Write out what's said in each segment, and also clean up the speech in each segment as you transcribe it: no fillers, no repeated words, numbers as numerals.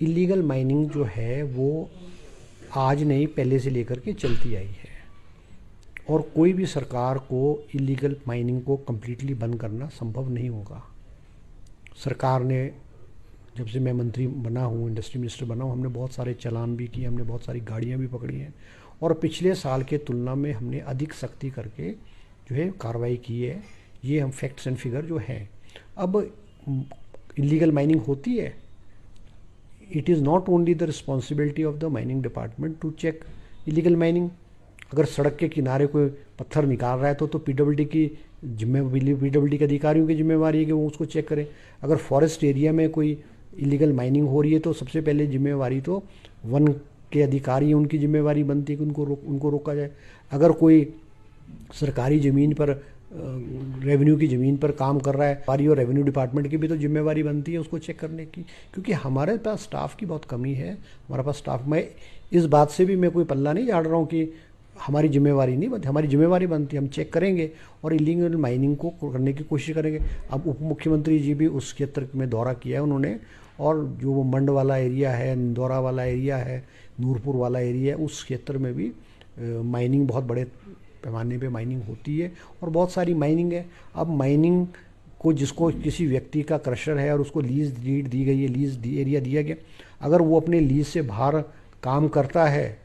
Illegal mining जो है वो आज नहीं पहले से लेकर के चलती आई है, और कोई भी सरकार को इलीगल माइनिंग को कम्प्लीटली बंद करना संभव नहीं होगा। सरकार ने, जब से मैं मंत्री बना हूँ, इंडस्ट्री मिनिस्टर बना हूँ, हमने बहुत सारे चालान भी किए, हमने बहुत सारी गाड़ियाँ भी पकड़ी हैं, और पिछले साल के तुलना में हमने अधिक सख्ती करके जो है कार्रवाई की है। ये हम फैक्ट्स एंड फिगर जो हैं। अब इलीगल माइनिंग होती है, it is not only the responsibility of the mining department to check illegal mining. अगर सड़क के किनारे कोई पत्थर निकाल रहा है तो पीडब्ल्यूडी की पीडब्ल्यूडी के अधिकारियों की जिम्मेवारी है कि वो उसको चेक करें। अगर फॉरेस्ट एरिया में कोई इलीगल माइनिंग हो रही है तो सबसे पहले जिम्मेवारी तो वन के अधिकारी हैं, उनकी जिम्मेवारी बनती है कि उनको रोका जाए। अगर कोई सरकारी ज़मीन पर रेवेन्यू की ज़मीन पर काम कर रहा है, हमारी और रेवेन्यू डिपार्टमेंट की भी तो जिम्मेवारी बनती है उसको चेक करने की, क्योंकि हमारे पास स्टाफ की बहुत कमी है। हमारे पास स्टाफ, मैं इस बात से भी मैं कोई पल्ला नहीं झाड़ रहा हूँ कि हमारी जिम्मेवारी नहीं बनती, हमारी जिम्मेवारी बनती है, हम चेक करेंगे और इलीगल माइनिंग को करने की कोशिश करेंगे। अब उप मुख्यमंत्री जी भी उस क्षेत्र में दौरा किया है उन्होंने, और जो वो मंड वाला एरिया है, इंदौरा वाला एरिया है, नूरपुर वाला एरिया है, उस क्षेत्र में भी माइनिंग बहुत बड़े पैमाने पे माइनिंग होती है, और बहुत सारी माइनिंग है। अब माइनिंग को, जिसको किसी व्यक्ति का क्रशर है और उसको लीज डीड दी गई है, एरिया दिया गया, अगर वो अपने लीज से बाहर काम करता है,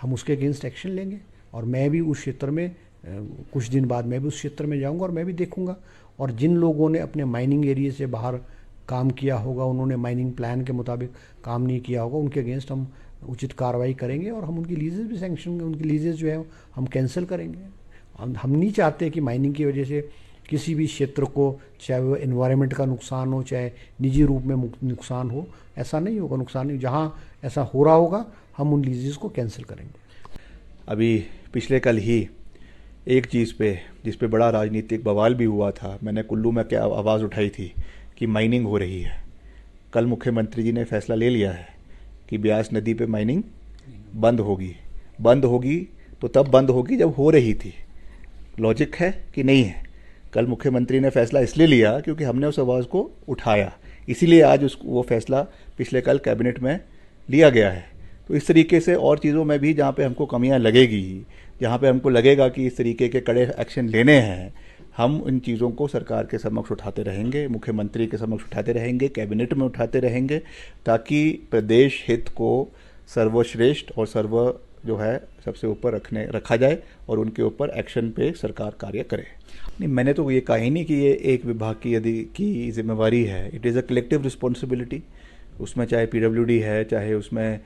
हम उसके अगेंस्ट एक्शन लेंगे। और मैं भी उस क्षेत्र में कुछ दिन बाद मैं भी उस क्षेत्र में जाऊंगा और मैं भी देखूंगा, और जिन लोगों ने अपने माइनिंग एरिया से बाहर काम किया होगा, उन्होंने माइनिंग प्लान के मुताबिक काम नहीं किया होगा, उनके अगेंस्ट हम उचित कार्रवाई करेंगे, और हम उनकी लीजेस भी सैंक्शन, उनकी लीजेस जो है हम कैंसिल करेंगे। हम नहीं चाहते कि माइनिंग की वजह से किसी भी क्षेत्र को, चाहे वो एनवायरनमेंट का नुकसान हो, चाहे निजी रूप में नुकसान हो, ऐसा नहीं होगा। नुकसान नहीं, जहाँ ऐसा हो रहा होगा हम उन लीजेस को कैंसिल करेंगे। अभी पिछले कल ही एक चीज़ पे, जिस पे बड़ा राजनीतिक बवाल भी हुआ था, मैंने कुल्लू में क्या आवाज़ उठाई थी कि माइनिंग हो रही है। कल मुख्यमंत्री जी ने फैसला ले लिया है कि ब्यास नदी पे माइनिंग बंद होगी। बंद होगी तो तब बंद होगी जब हो रही थी। लॉजिक है कि नहीं है? कल मुख्यमंत्री ने फैसला इसलिए लिया क्योंकि हमने उस आवाज़ को उठाया, इसीलिए आज वो फैसला पिछले कल कैबिनेट में लिया गया है। तो इस तरीके से और चीज़ों में भी जहाँ पे हमको कमियाँ लगेगी, जहाँ पे हमको लगेगा कि इस तरीके के कड़े एक्शन लेने हैं, हम इन चीज़ों को सरकार के समक्ष उठाते रहेंगे, मुख्यमंत्री के समक्ष उठाते रहेंगे, कैबिनेट में उठाते रहेंगे, ताकि प्रदेश हित को सर्वश्रेष्ठ और सर्व जो है सबसे ऊपर रखा जाए और उनके ऊपर एक्शन पे सरकार कार्य करे। नहीं, मैंने तो ये कहा ही नहीं कि ये एक विभाग की जिम्मेवारी है। It is a collective responsibility. उसमें चाहे पीडब्ल्यूडी है, चाहे उसमें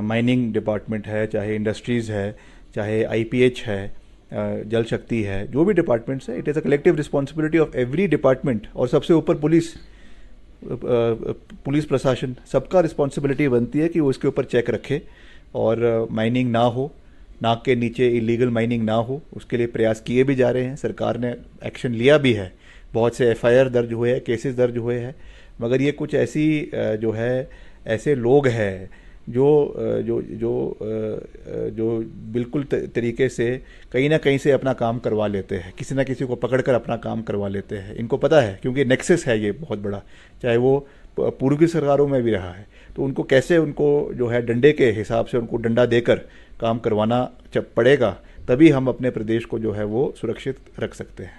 माइनिंग डिपार्टमेंट है, चाहे इंडस्ट्रीज़ है, चाहे आईपीएच है, जल शक्ति है, जो भी डिपार्टमेंट्स है, it is a collective responsibility of every department. और सबसे ऊपर पुलिस प्रशासन, सबका रिस्पॉन्सिबिलिटी बनती है कि वो इसके ऊपर चेक रखे और माइनिंग ना हो, नाक के नीचे इलीगल माइनिंग ना हो। उसके लिए प्रयास किए भी जा रहे हैं, सरकार ने एक्शन लिया भी है, बहुत से एफआईआर दर्ज हुए हैं, केसेस दर्ज हुए हैं। मगर ये कुछ ऐसी जो है ऐसे लोग हैं जो बिल्कुल तरीके से कहीं ना कहीं से अपना काम करवा लेते हैं, किसी ना किसी को पकड़कर अपना काम करवा लेते हैं। इनको पता है, क्योंकि नेक्सस है ये बहुत बड़ा, चाहे वो पूर्व की सरकारों में भी रहा है। तो उनको कैसे, उनको जो है डंडे के हिसाब से उनको डंडा देकर काम करवाना जब पड़ेगा, तभी हम अपने प्रदेश को जो है वो सुरक्षित रख सकते हैं।